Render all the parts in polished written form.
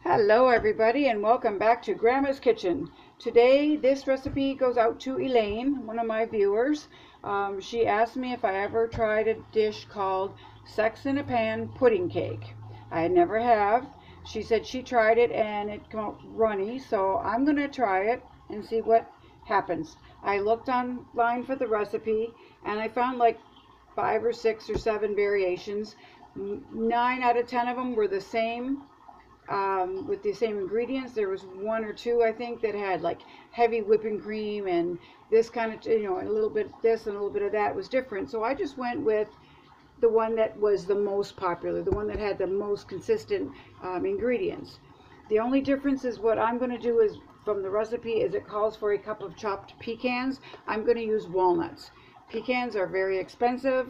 Hello everybody and welcome back to Grandma's Kitchen. Today this recipe goes out to Elaine, one of my viewers. She asked me if I ever tried a dish called Sex in a Pan pudding cake. I never have. She said she tried it and it got runny, so I'm going to try it and see what happens. I looked online for the recipe and I found like 5 or 6 or 7 variations. 9 out of 10 of them were the same. With the same ingredients. There was 1 or 2 I think that had like heavy whipping cream and this kind of, and a little bit of this and a little bit of that was different. So I just went with the one that was the most popular, the one that had the most consistent ingredients. The only difference is what I'm going to do is from the recipe is it calls for a cup of chopped pecans. I'm going to use walnuts. Pecans are very expensive.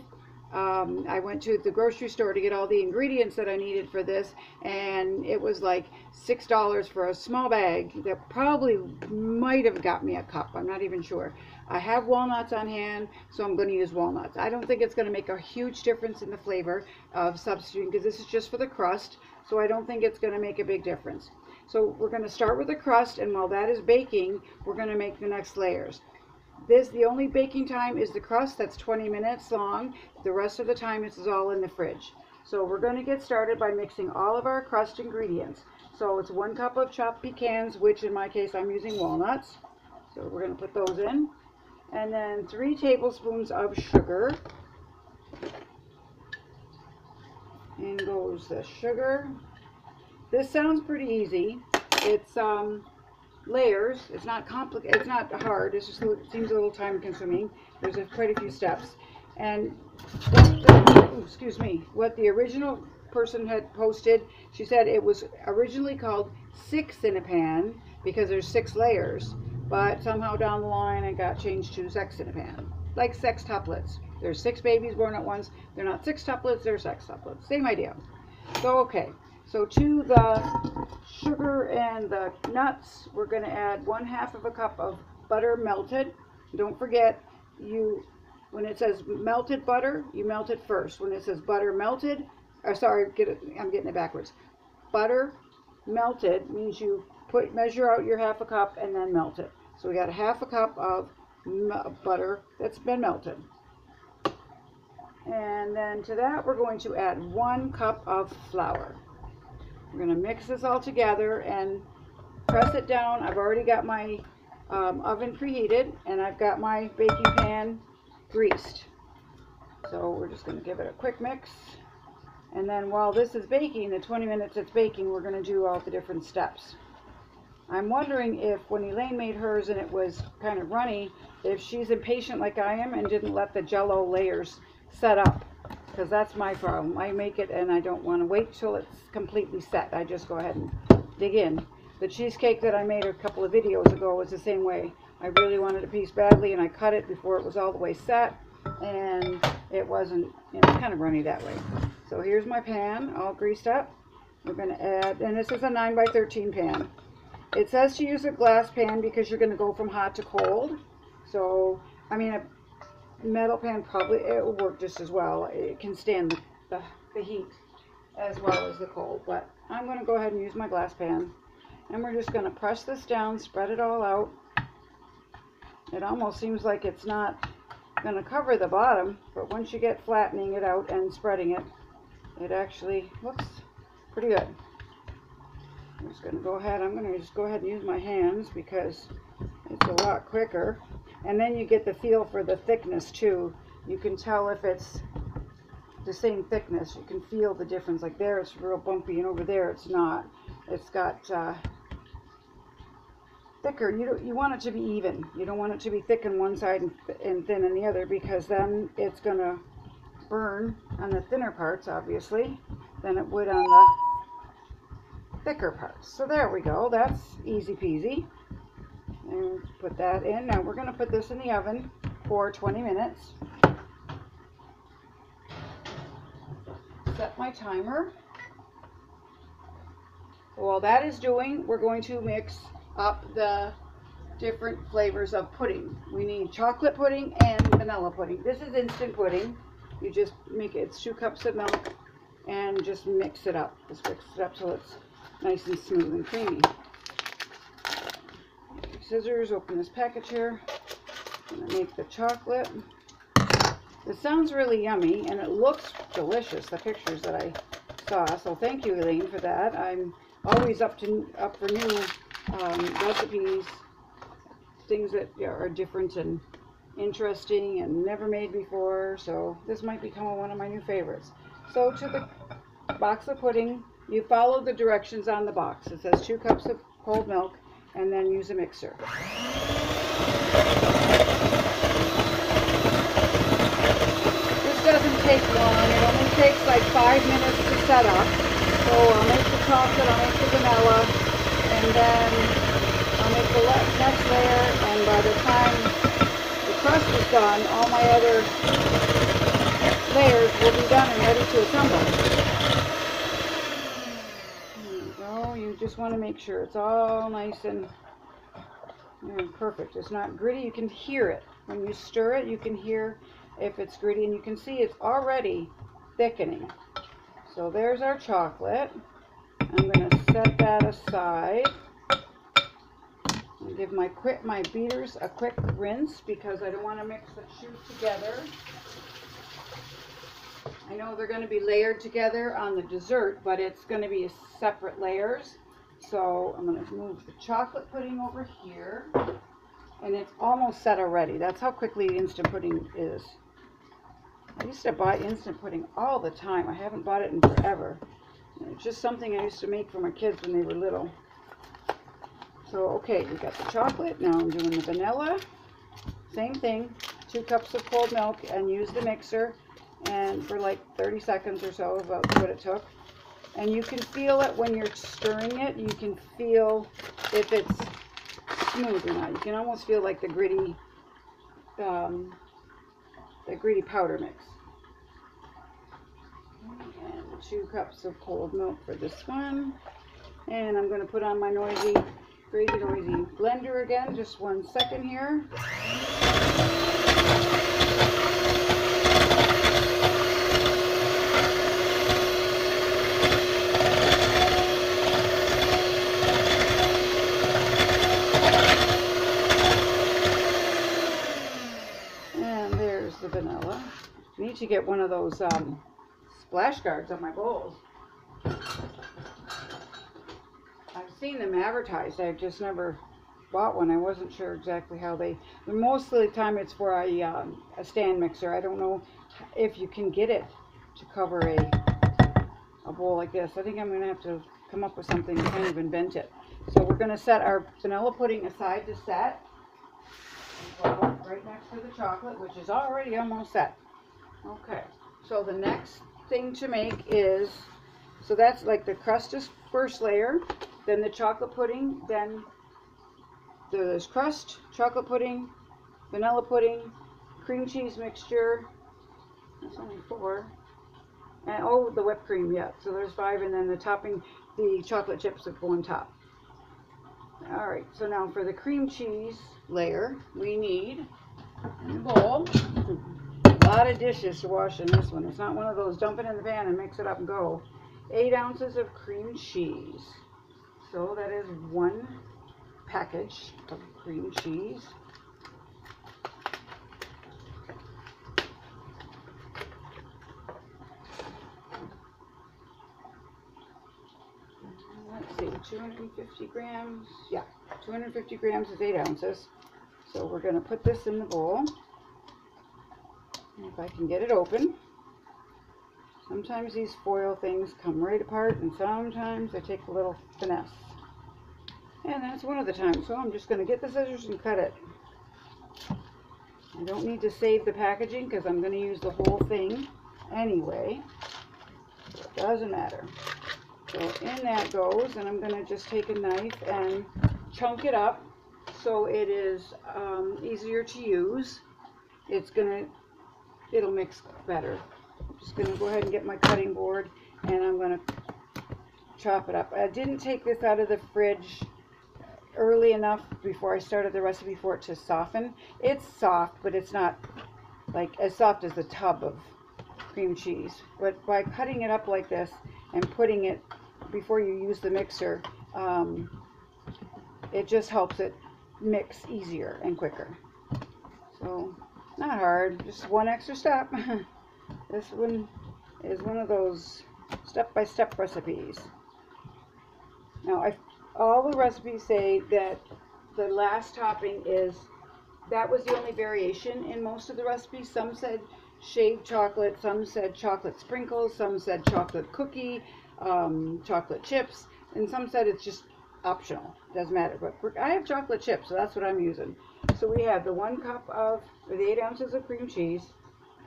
I went to the grocery store to get all the ingredients that I needed for this, and it was like $6 for a small bag that probably might have got me a cup. I'm not even sure. I have walnuts on hand, so I'm going to use walnuts. I don't think it's going to make a huge difference in the flavor of substituting because this is just for the crust, so I don't think it's going to make a big difference. So we're going to start with the crust, and while that is baking, we're going to make the next layers. The only baking time is the crust. That's 20 minutes long. The rest of the time this is all in the fridge. So we're going to get started by mixing all of our crust ingredients. So it's 1 cup of chopped pecans, which in my case I'm using walnuts. So we're going to put those in. And then 3 tablespoons of sugar. In goes the sugar. This sounds pretty easy. It's layers. It's not complicated. It's not hard. It seems a little time consuming. There's quite a few steps. And what the original person had posted, she said it was originally called 6 in a pan because there's 6 layers, but somehow down the line it got changed to sex in a pan, like sextuplets. There's 6 babies born at once. They're not sextuplets, they're sextuplets. Same idea. So okay. So to the sugar and the nuts, we're going to add 1/2 of a cup of butter melted. Don't forget, when it says melted butter, you melt it first. When it says butter melted, or sorry, I'm getting it backwards. Butter melted means you measure out your 1/2 cup and then melt it. So we got 1/2 cup of butter that's been melted. And then to that, we're going to add 1 cup of flour. We're going to mix this all together and press it down. I've already got my oven preheated and I've got my baking pan greased. So we're just going to give it a quick mix. And then while this is baking, the 20 minutes it's baking, we're going to do all the different steps. I'm wondering if when Elaine made hers and it was kind of runny, if she's impatient like I am and didn't let the jello layers set up. Because that's my problem. I make it and I don't want to wait till it's completely set. I just go ahead and dig in. The cheesecake that I made a couple of videos ago was the same way. I really wanted a piece badly and I cut it before it was all the way set, and it wasn't, it was kind of runny that way. So here's my pan all greased up. We're going to add, and this is a 9 by 13 pan. It says to use a glass pan because you're going to go from hot to cold. So, I mean, a metal pan probably, it will work just as well. It can stand the heat as well as the cold, but I'm going to go ahead and use my glass pan, and we're just going to press this down, spread it all out. It almost seems like it's not going to cover the bottom, but once you get flattening it out and spreading it, it actually looks pretty good. I'm just going to go ahead, I'm going to just go ahead and use my hands because it's a lot quicker. And then you get the feel for the thickness too. You can tell if it's the same thickness. You can feel the difference. Like there it's real bumpy and over there it's not. It's got thicker. You want it to be even. You don't want it to be thick on one side and thin on the other, because then it's going to burn on the thinner parts, obviously, than it would on the thicker parts. So there we go. That's easy peasy. And put that in. Now we're going to put this in the oven for 20 minutes. Set my timer. So while that is doing, we're going to mix up the different flavors of pudding. We need chocolate pudding and vanilla pudding. This is instant pudding. You just make it, it's 2 cups of milk and just mix it up. Just mix it up so it's nice and smooth and creamy. Scissors, open this package here. I'm gonna make the chocolate. It sounds really yummy and it looks delicious, the pictures that I saw. So thank you, Elaine, for that. I'm always up for new recipes, things that are different and interesting and never made before. So this might become one of my new favorites. So to the box of pudding, you follow the directions on the box. It says 2 cups of cold milk and then use a mixer. Doesn't take long. It only takes like 5 minutes to set up. So I'll make the chocolate, I'll make the vanilla, and then I'll make the next layer, and by the time the crust is done, all my other layers will be done and ready to assemble. There you go. You just want to make sure it's all nice and perfect. It's not gritty. You can hear it. When you stir it, you can hear if it's gritty, and you can see it's already thickening. So there's our chocolate. I'm going to set that aside and give my beaters a quick rinse because I don't want to mix the two together. I know they're going to be layered together on the dessert, but it's going to be separate layers. So I'm going to move the chocolate pudding over here, and it's almost set already. That's how quickly instant pudding is. I used to buy instant pudding all the time. I haven't bought it in forever. It's just something I used to make for my kids when they were little. So, okay, we got the chocolate. Now I'm doing the vanilla. Same thing, 2 cups of cold milk, and use the mixer. And for like 30 seconds or so, about what it took. And you can feel it when you're stirring it. You can feel if it's smooth or not. You can almost feel like the gritty powder mix. And 2 cups of cold milk for this one. And I'm going to put on my grated noisy blender again. Just 1 second here. The vanilla. I need to get one of those splash guards on my bowls. I've seen them advertised. I've just never bought one. I wasn't sure exactly how most of the time it's for a stand mixer. I don't know if you can get it to cover a bowl like this. I think I'm going to have to come up with something to kind of invent it. So we're going to set our vanilla pudding aside to set. Right next to the chocolate, which is already almost set. Okay, so the next thing to make is, so that's like the crust is first layer, then the chocolate pudding, then there's crust, chocolate pudding, vanilla pudding, cream cheese mixture, that's only 4, and oh, the whipped cream, yeah, so there's 5, and then the topping, the chocolate chips that go on top. Alright, so now for the cream cheese layer, we need in a bowl, a lot of dishes to wash in this one. It's not one of those dump it in the pan and mix it up and go. 8 ounces of cream cheese. So that is 1 package of cream cheese. Let's see, 250 grams. Yeah, 250 grams is 8 ounces. So we're going to put this in the bowl. And if I can get it open. Sometimes these foil things come right apart, and sometimes they take a little finesse. And that's one of the times. So I'm just going to get the scissors and cut it. I don't need to save the packaging because I'm going to use the whole thing anyway. So it doesn't matter. So in that goes, and I'm going to just take a knife and chunk it up so it is easier to use. It'll mix better. I'm just going to go ahead and get my cutting board, and I'm going to chop it up. I didn't take this out of the fridge early enough before I started the recipe for it to soften. It's soft, but it's not like as soft as a tub of cream cheese. But by cutting it up like this and putting it before you use the mixer. It just helps it mix easier and quicker. So not hard, just one extra step. This one is one of those step-by-step recipes. Now, all the recipes say that the last topping that was the only variation in most of the recipes. Some said shaved chocolate, some said chocolate sprinkles, some said chocolate cookie, chocolate chips, and some said it's just optional, doesn't matter. But I have chocolate chips, so that's what I'm using. So we have the 1 cup of, or the 8 ounces of cream cheese,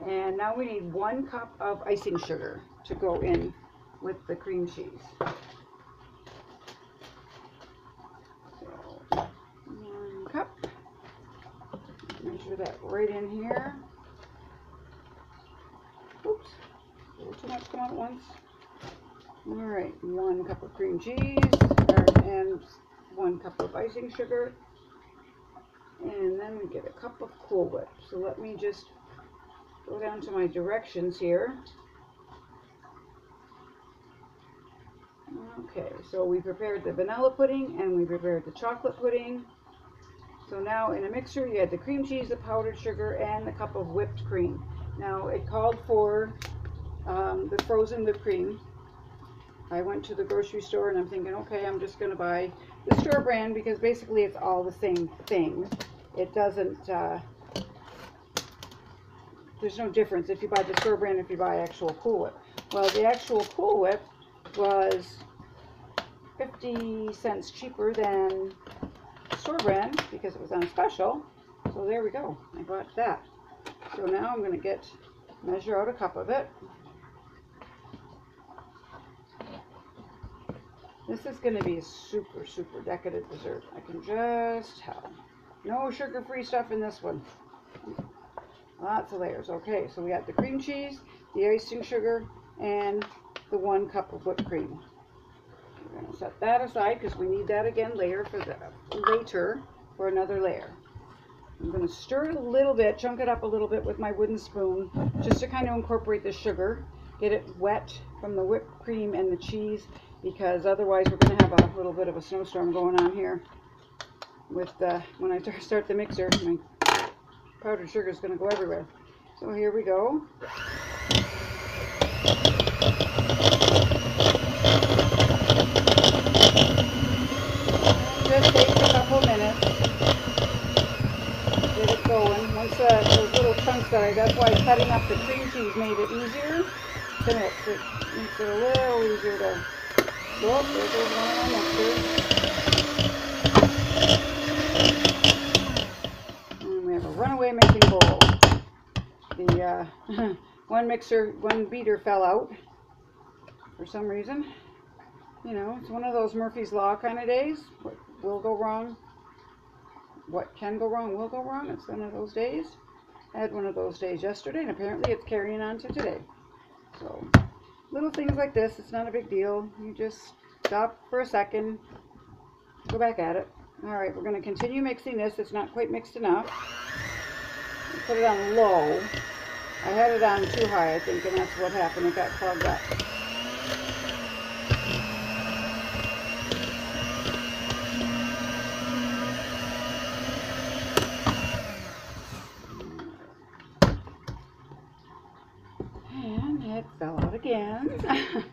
and now we need 1 cup of icing sugar to go in with the cream cheese. So 1 cup, measure that right in here. Oops, a little too much come out at once. All right, 1 cup of cream cheese, and 1 cup of icing sugar, and then we get a cup of Cool Whip. So let me just go down to my directions here. Okay, so we prepared the vanilla pudding and we prepared the chocolate pudding. So now in a mixer you had the cream cheese, the powdered sugar, and the cup of whipped cream. Now it called for the frozen whipped cream. I went to the grocery store and I'm thinking, okay, I'm just going to buy the store brand because basically it's all the same thing. It doesn't, there's no difference if you buy the store brand, if you buy actual Cool Whip. Well, the actual Cool Whip was 50 cents cheaper than store brand because it was on special. So there we go, I bought that. So now I'm going to measure out a cup of it. This is going to be a super, super decadent dessert. I can just tell. No sugar-free stuff in this one. Lots of layers. Okay, so we got the cream cheese, the icing sugar, and the 1 cup of whipped cream. We're going to set that aside because we need that again later for another layer. I'm going to stir it a little bit, chunk it up a little bit with my wooden spoon, just to kind of incorporate the sugar, get it wet from the whipped cream and the cheese, because otherwise we're going to have a little bit of a snowstorm going on here. With when I start the mixer, my powdered sugar is going to go everywhere. So here we go. Just takes a couple minutes. Get it going. Once those little chunks that's why cutting up the cream cheese made it easier to mix. It makes it a little easier to. Oh, there goes one of my mixers. And we have a runaway mixing bowl. The one beater fell out for some reason. You know, it's one of those Murphy's Law kind of days. What will go wrong? What can go wrong will go wrong. It's one of those days. I had one of those days yesterday, and apparently it's carrying on to today. So, little things like this, it's not a big deal. You just stop for a second, go back at it. Alright, we're going to continue mixing this. It's not quite mixed enough. Put it on low. I had it on too high, I think, and that's what happened. It got clogged up. And it fell out again.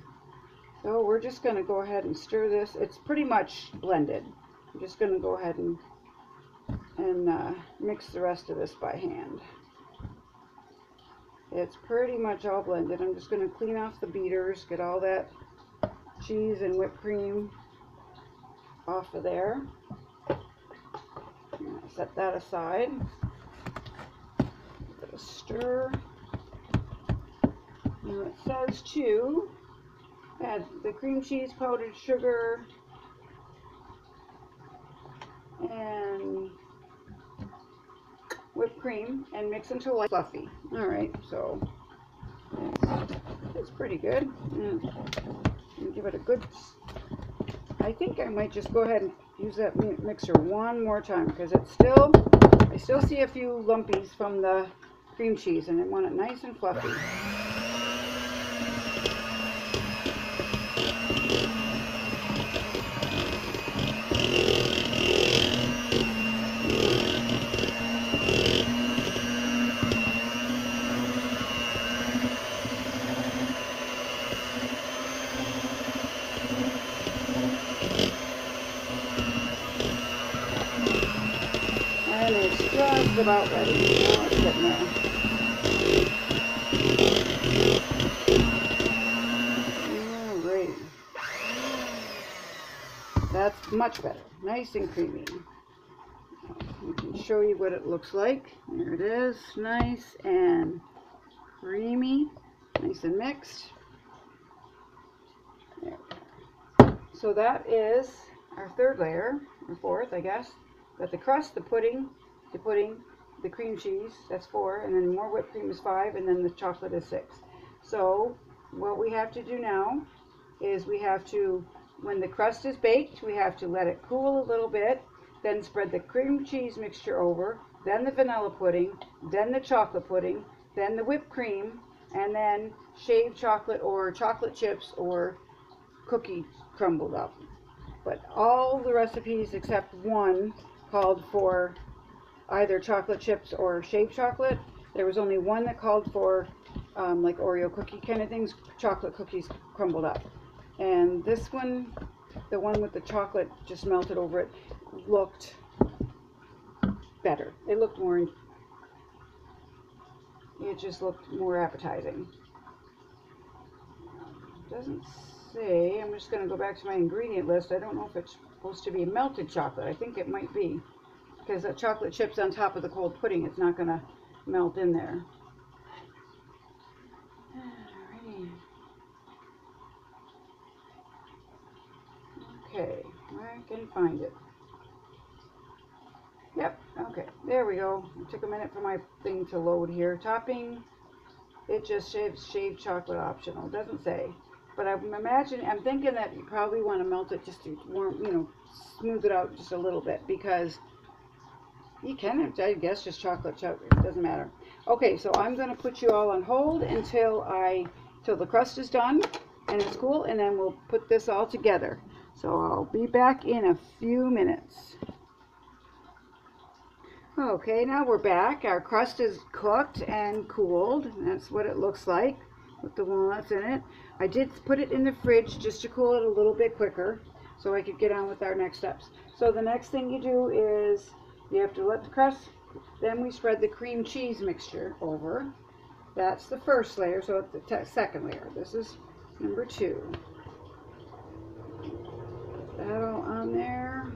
So we're just going to go ahead and stir this. It's pretty much blended. I'm just going to go ahead and mix the rest of this by hand. It's pretty much all blended. I'm just going to clean off the beaters, get all that cheese and whipped cream off of there. Set that aside. Give it a stir. Now it says to add the cream cheese, powdered sugar, and whipped cream, and mix until light fluffy. Alright, so it's pretty good. And give it a good, I think I might just go ahead and use that mixer one more time, because it's still, I still see a few lumpies from the cream cheese, and I want it nice and fluffy. just about ready. Now it's getting there. Alright. That's much better. Nice and creamy. I can show you what it looks like. There it is. Nice and creamy. Nice and mixed. There we go. So that is our third layer, or fourth, I guess. Got the crust, the pudding, the cream cheese, that's 4, and then more whipped cream is 5, and then the chocolate is 6. So what we have to do now is we have to, when the crust is baked, we have to let it cool a little bit, then spread the cream cheese mixture over, then the vanilla pudding, then the chocolate pudding, then the whipped cream, and then shaved chocolate or chocolate chips or cookie crumbled up. But all the recipes except one called for either chocolate chips or shaved chocolate. There was only one that called for like Oreo cookie kind of things, chocolate cookies crumbled up. And this one, the one with the chocolate just melted over it, looked better. It looked more, it just looked more appetizing. Doesn't say, I'm just going to go back to my ingredient list. I don't know if it's supposed to be melted chocolate. I think it might be, because the chocolate chips on top of the cold pudding, it's not going to melt in there. Alrighty. Okay, I can find it. Yep, okay, there we go. It took a minute for my thing to load here. Topping, it just says shaved chocolate optional. It doesn't say. But I'm thinking that you probably want to melt it just to warm, you know, smooth it out just a little bit, because you can, I guess, just chocolate, it doesn't matter. Okay, so I'm going to put you all on hold until the crust is done and it's cool, and then we'll put this all together. So I'll be back in a few minutes. Okay, now we're back. Our crust is cooked and cooled. That's what it looks like with the walnuts in it. I did put it in the fridge just to cool it a little bit quicker so I could get on with our next steps. So the next thing you do is you have to let the crust, then we spread the cream cheese mixture over. That's the first layer, so it's the second layer. This is number 2. Put that all on there.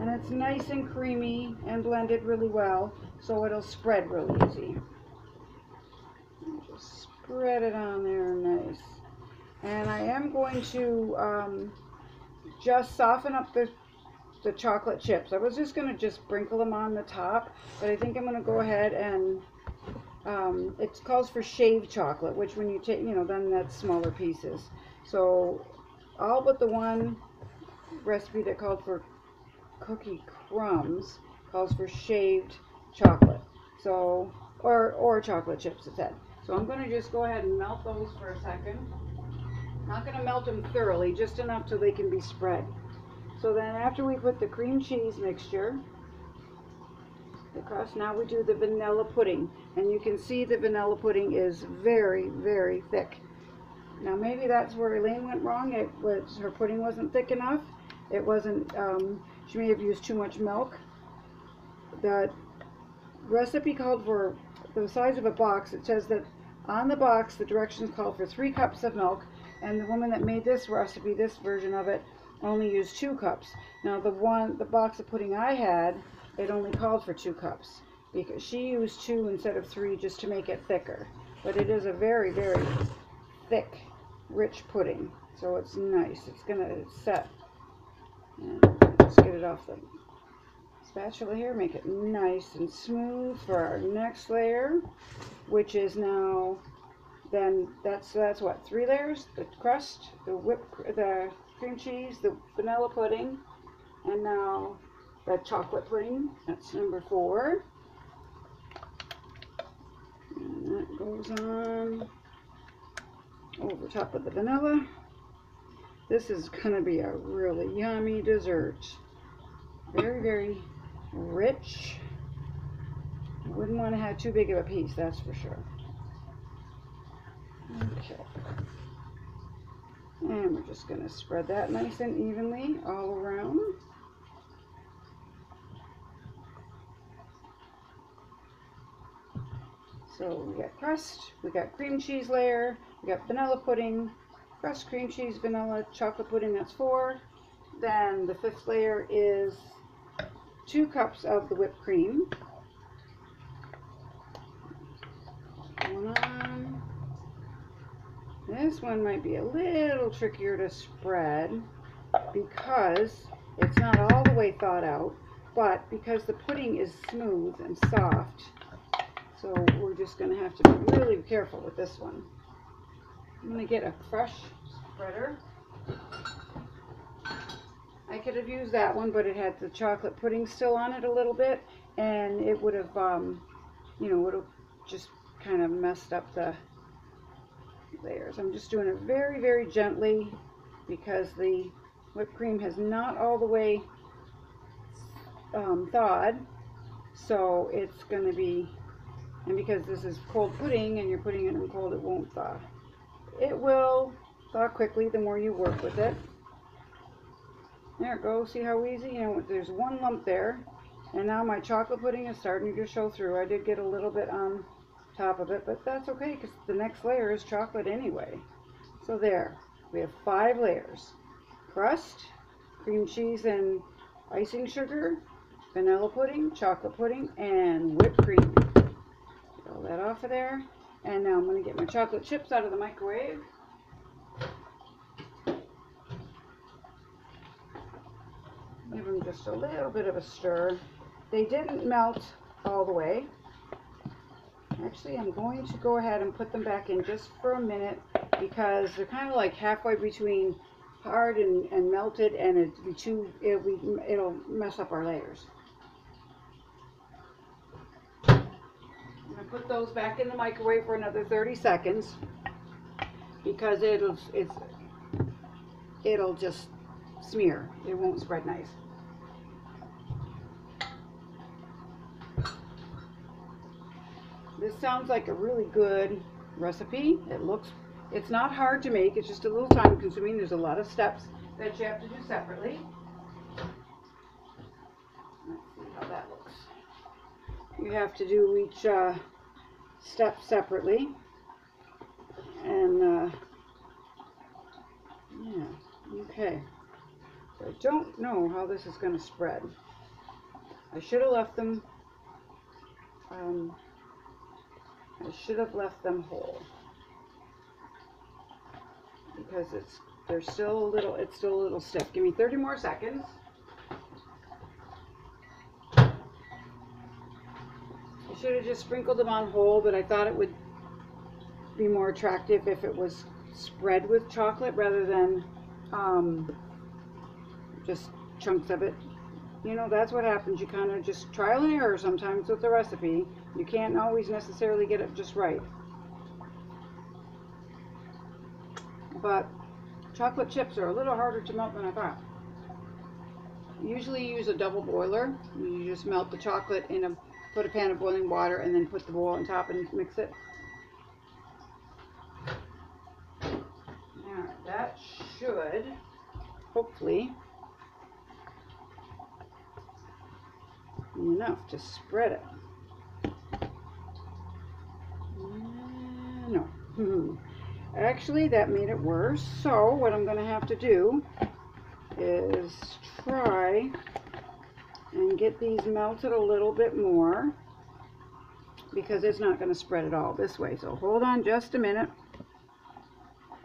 And it's nice and creamy and blended really well, so it'll spread really easy. Just spread it on there nice. And I am going to just soften up the chocolate chips. I was just going to just sprinkle them on the top, but I think I'm going to go ahead and it calls for shaved chocolate, which when you take, you know, then that's smaller pieces. So all but the one recipe that called for cookie crumbs calls for shaved chocolate. So or chocolate chips, it said. So I'm going to just go ahead and melt those for a second. Not going to melt them thoroughly, just enough so they can be spread. So then after we put the cream cheese mixture, the crust, now we do the vanilla pudding. And you can see the vanilla pudding is very, very thick. Now maybe that's where Elaine went wrong. Her pudding wasn't thick enough. It wasn't, she may have used too much milk. The recipe called for the size of a box. It says that on the box the directions called for 3 cups of milk, and the woman that made this recipe, this version of it, only used 2 cups. Now the box of pudding I had, it only called for 2 cups because she used 2 instead of 3 just to make it thicker. But it is a very, very thick, rich pudding, so it's nice. It's gonna set. And let's get it off the spatula here, make it nice and smooth for our next layer, which is now, then that's what, 3 layers? The crust, the cream cheese, the vanilla pudding, and now the chocolate pudding. That's number 4. And that goes on over top of the vanilla. This is gonna be a really yummy dessert. Very, very rich. You wouldn't want to have too big of a piece, that's for sure. Okay. And we're just going to spread that nice and evenly all around. So we got crust, we got cream cheese layer, we got vanilla pudding, crust, cream cheese, vanilla, chocolate pudding, that's 4. Then the 5th layer is 2 cups of the whipped cream. Going on. This one might be a little trickier to spread because it's not all the way thawed out, but because the pudding is smooth and soft, so we're just going to have to be really careful with this one. I'm going to get a fresh spreader. I could have used that one, but it had the chocolate pudding still on it a little bit, and it would have, you know, would have just kind of messed up the layers. I'm just doing it very, very gently because the whipped cream has not all the way thawed, so it's going to be, and because this is cold pudding and you're putting it in cold, it won't thaw. It will thaw quickly the more you work with it. There it goes. See how easy? You know, there's one lump there, and now my chocolate pudding is starting to show through. I did get a little bit on top of it, but that's okay because the next layer is chocolate anyway. So there, we have 5 layers. Crust, cream cheese and icing sugar, vanilla pudding, chocolate pudding, and whipped cream. Throw that off of there. And now I'm going to get my chocolate chips out of the microwave. Give them just a little bit of a stir. They didn't melt all the way. Actually, I'm going to go ahead and put them back in just for a minute because they're kind of like halfway between hard and melted, and it'll mess up our layers. I'm going to put those back in the microwave for another 30 seconds because it'll just smear. It won't spread nice. This sounds like a really good recipe. It's not hard to make, it's just a little time consuming. There's a lot of steps that you have to do separately. Let's see how that looks. You have to do each step separately. And yeah, okay. So I don't know how this is going to spread. I should have left them whole because it's still a little stiff. Give me 30 more seconds. I should have just sprinkled them on whole, but I thought it would be more attractive if it was spread with chocolate rather than just chunks of it. You know, that's what happens. You kind of just trial and error sometimes with the recipe. You can't always necessarily get it just right. But chocolate chips are a little harder to melt than I thought. Usually use a double boiler. You just melt the chocolate in put a pan of boiling water and then put the bowl on top and mix it. Now that should hopefully be enough to spread it. No. Actually, that made it worse. So what I'm going to have to do is try and get these melted a little bit more because it's not going to spread it all this way. So hold on just a minute.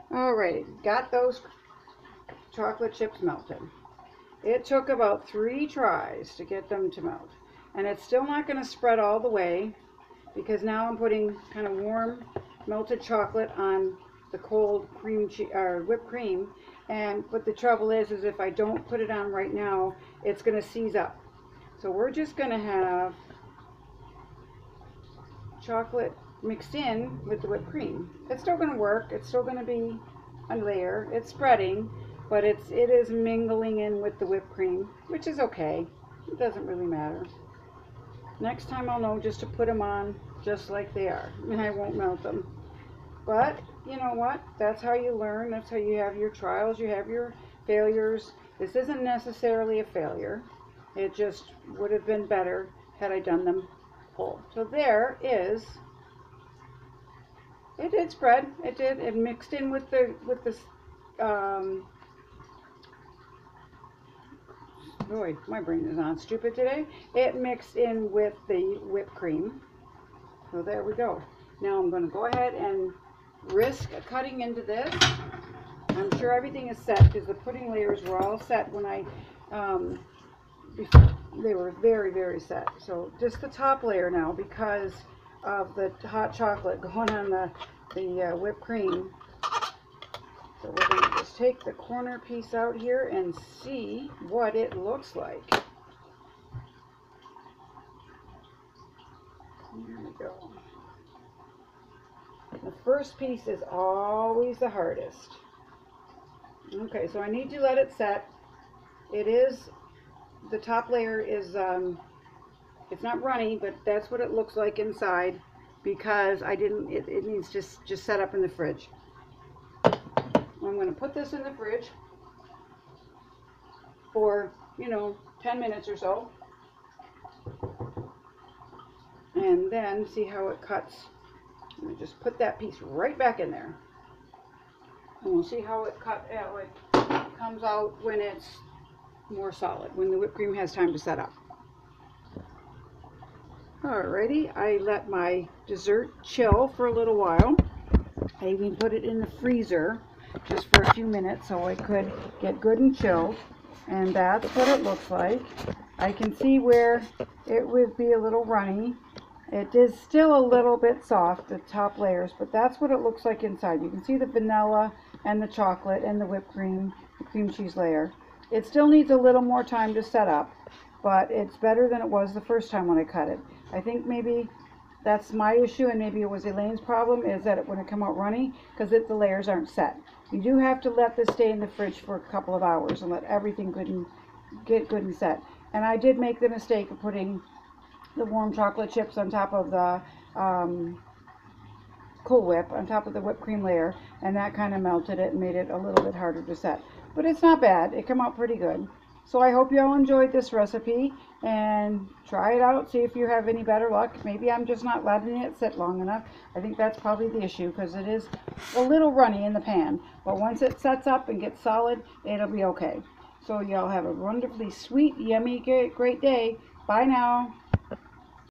Alright, got those chocolate chips melted. It took about 3 tries to get them to melt. And it's still not going to spread all the way because now I'm putting kind of warm melted chocolate on the cold whipped cream. But the trouble is if I don't put it on right now, it's going to seize up. So we're just going to have chocolate mixed in with the whipped cream. It's still going to work. It's still going to be a layer. It's spreading, but it is mingling in with the whipped cream, which is okay. It doesn't really matter. Next time I'll know just to put them on just like they are, and I won't melt them. But you know what? That's how you learn. That's how you have your trials. You have your failures. This isn't necessarily a failure. It just would have been better had I done them whole. So there is It did spread. It did. It mixed in with the boy, my brain is on stupid today. It mixed in with the whipped cream. So there we go. Now I'm going to go ahead and risk cutting into this. I'm sure everything is set because the pudding layers were all set when I, they were very, very set. So just the top layer now because of the hot chocolate going on the whipped cream. So we're going to just take the corner piece out here and see what it looks like. There we go. The first piece is always the hardest. Okay, so I need to let it set. It is, the top layer is, it's not runny, but that's what it looks like inside because I didn't, it needs just set up in the fridge. I'm going to put this in the fridge for, 10 minutes or so. And then see how it cuts. I'm going to just put that piece right back in there. And we'll see how it comes out when it's more solid, when the whipped cream has time to set up. Alrighty, I let my dessert chill for a little while. I even put it in the freezer just for a few minutes so it could get good and chilled. And that's what it looks like. I can see where it would be a little runny. It is still a little bit soft, the top layers, but that's what it looks like inside. You can see the vanilla and the chocolate and the whipped cream, the cream cheese layer. It still needs a little more time to set up, but it's better than it was the first time when I cut it. I think maybe that's my issue, and maybe it was Elaine's problem, is that when it come out runny, because the layers aren't set. You do have to let this stay in the fridge for a couple of hours and let everything get good and set. And I did make the mistake of putting the warm chocolate chips on top of the Cool Whip, on top of the whipped cream layer, and that kind of melted it and made it a little bit harder to set. But it's not bad. It came out pretty good. So I hope you all enjoyed this recipe, and try it out, see if you have any better luck. Maybe I'm just not letting it sit long enough. I think that's probably the issue, because it is a little runny in the pan. But once it sets up and gets solid, it'll be okay. So y'all have a wonderfully sweet, yummy, great day. Bye now.